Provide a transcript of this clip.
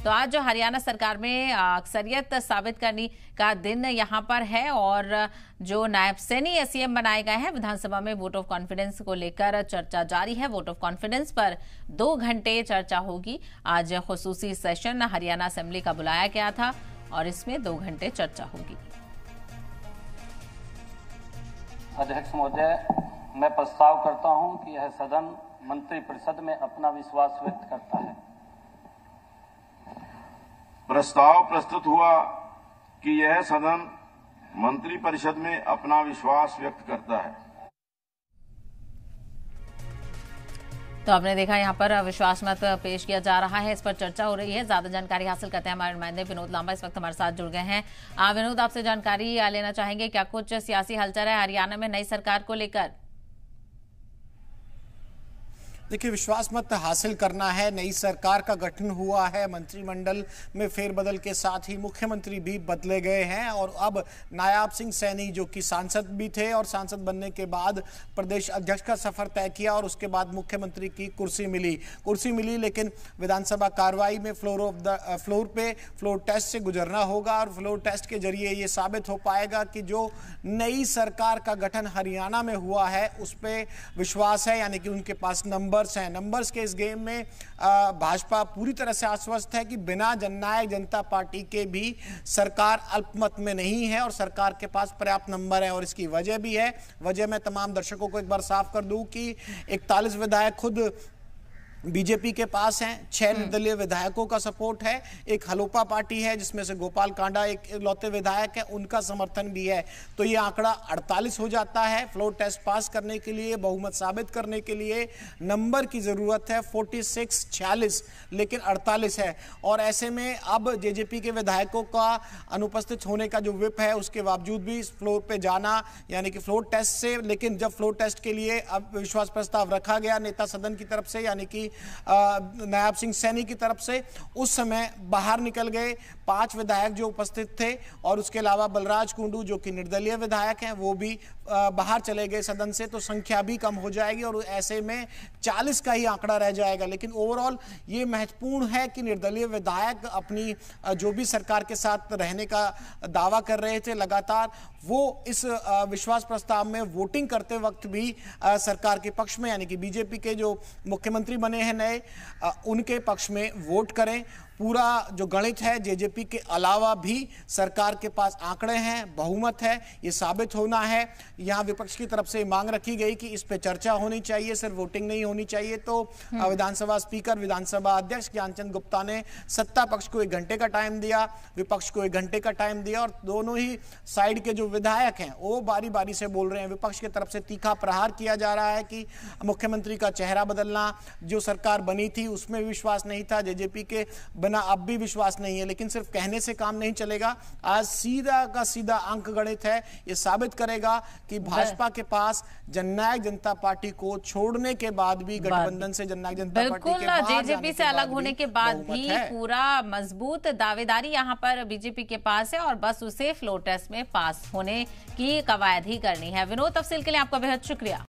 तो आज जो हरियाणा सरकार में अक्सरियत साबित करने का दिन यहां पर है और जो नायब सैनी सीएम बनाए गए हैं, विधानसभा में वोट ऑफ कॉन्फिडेंस को लेकर चर्चा जारी है। वोट ऑफ कॉन्फिडेंस पर 2 घंटे चर्चा होगी। आज खुसूसी सेशन हरियाणा असेंबली का बुलाया गया था और इसमें 2 घंटे चर्चा होगी। अध्यक्ष महोदय, मैं प्रस्ताव करता हूं कि यह सदन मंत्रिपरिषद में अपना विश्वास व्यक्त करता है। प्रस्ताव प्रस्तुत हुआ कि यह सदन मंत्रिपरिषद में अपना विश्वास व्यक्त करता है। तो आपने देखा यहाँ पर विश्वास मत पेश किया जा रहा है, इस पर चर्चा हो रही है। ज्यादा जानकारी हासिल करते हैं हमारे नुमाइंदे विनोद लांबा इस वक्त हमारे साथ जुड़ गए हैं। विनोद, आपसे जानकारी लेना चाहेंगे, क्या कुछ सियासी हलचल है हरियाणा में नई सरकार को लेकर? देखिए, विश्वास मत हासिल करना है। नई सरकार का गठन हुआ है, मंत्रिमंडल में फेरबदल के साथ ही मुख्यमंत्री भी बदले गए हैं और अब नायब सिंह सैनी जो कि सांसद भी थे और सांसद बनने के बाद प्रदेश अध्यक्ष का सफर तय किया और उसके बाद मुख्यमंत्री की कुर्सी मिली, लेकिन विधानसभा कार्रवाई में फ्लोर टेस्ट से गुजरना होगा और फ्लोर टेस्ट के जरिए ये साबित हो पाएगा कि जो नई सरकार का गठन हरियाणा में हुआ है उस पर विश्वास है, यानी कि उनके पास नंबर्स के इस गेम में भाजपा पूरी तरह से आश्वस्त है कि बिना जननायक जनता पार्टी के भी सरकार अल्पमत में नहीं है और सरकार के पास पर्याप्त नंबर है। और इसकी वजह भी है। वजह मैं तमाम दर्शकों को एक बार साफ कर दूं कि 41 विधायक खुद बीजेपी के पास हैं, 6 निर्दलीय विधायकों का सपोर्ट है, एक हलोपा पार्टी है जिसमें से गोपाल कांडा एक लौते विधायक है, उनका समर्थन भी है। तो ये आंकड़ा 48 हो जाता है। फ्लोर टेस्ट पास करने के लिए, बहुमत साबित करने के लिए नंबर की जरूरत है 46 लेकिन 48 है। और ऐसे में अब जेजेपी के विधायकों का अनुपस्थित होने का जो व्हिप है उसके बावजूद भी इस फ्लोर पे जाना, यानी कि फ्लोर टेस्ट से, लेकिन जब फ्लोर टेस्ट के लिए अब विश्वास प्रस्ताव रखा गया नेता सदन की तरफ से, यानी कि नायब सिंह सैनी की तरफ से, उस समय बाहर निकल गए 5 विधायक जो उपस्थित थे और उसके अलावा बलराज कुंडू जो कि निर्दलीय विधायक हैं वो भी बाहर चले गए सदन से। तो संख्या भी कम हो जाएगी और ऐसे में 40 का ही आंकड़ा रह जाएगा। लेकिन ओवरऑल ये महत्वपूर्ण है कि निर्दलीय विधायक अपनी जो भी सरकार के साथ रहने का दावा कर रहे थे लगातार, वो इस विश्वास प्रस्ताव में वोटिंग करते वक्त भी सरकार के पक्ष में, यानी कि बीजेपी के जो मुख्यमंत्री बने हैं नए, उनके पक्ष में वोट करें। पूरा जो गणित है, जेजेपी के अलावा भी सरकार के पास आंकड़े हैं, बहुमत है, ये साबित होना है। यहाँ विपक्ष की तरफ से मांग रखी गई कि इस पे चर्चा होनी चाहिए, सिर्फ वोटिंग नहीं होनी चाहिए। तो विधानसभा स्पीकर, विधानसभा अध्यक्ष ज्ञानचंद गुप्ता ने सत्ता पक्ष को 1 घंटे का टाइम दिया, विपक्ष को 1 घंटे का टाइम दिया और दोनों ही साइड के जो विधायक हैं वो बारी बारी से बोल रहे हैं। विपक्ष की तरफ से तीखा प्रहार किया जा रहा है कि मुख्यमंत्री का चेहरा बदलना, जो सरकार बनी थी उसमें विश्वास नहीं था, जेजेपी के बना अब भी विश्वास नहीं है। लेकिन सिर्फ कहने से काम नहीं चलेगा। आज सीधा का सीधा अंक गणित है, ये साबित करेगा कि भाजपा के पास जननायक जनता पार्टी को छोड़ने के बाद भी, गठबंधन से जननायक जनता पार्टी के बाहर जेजेपी से अलग होने के बाद भी पूरा मजबूत दावेदारी यहाँ पर बीजेपी के पास है और बस उसे फ्लोर टेस्ट में पास होने की कवायद ही करनी है। विनोद, तफसील के लिए आपका बेहद शुक्रिया।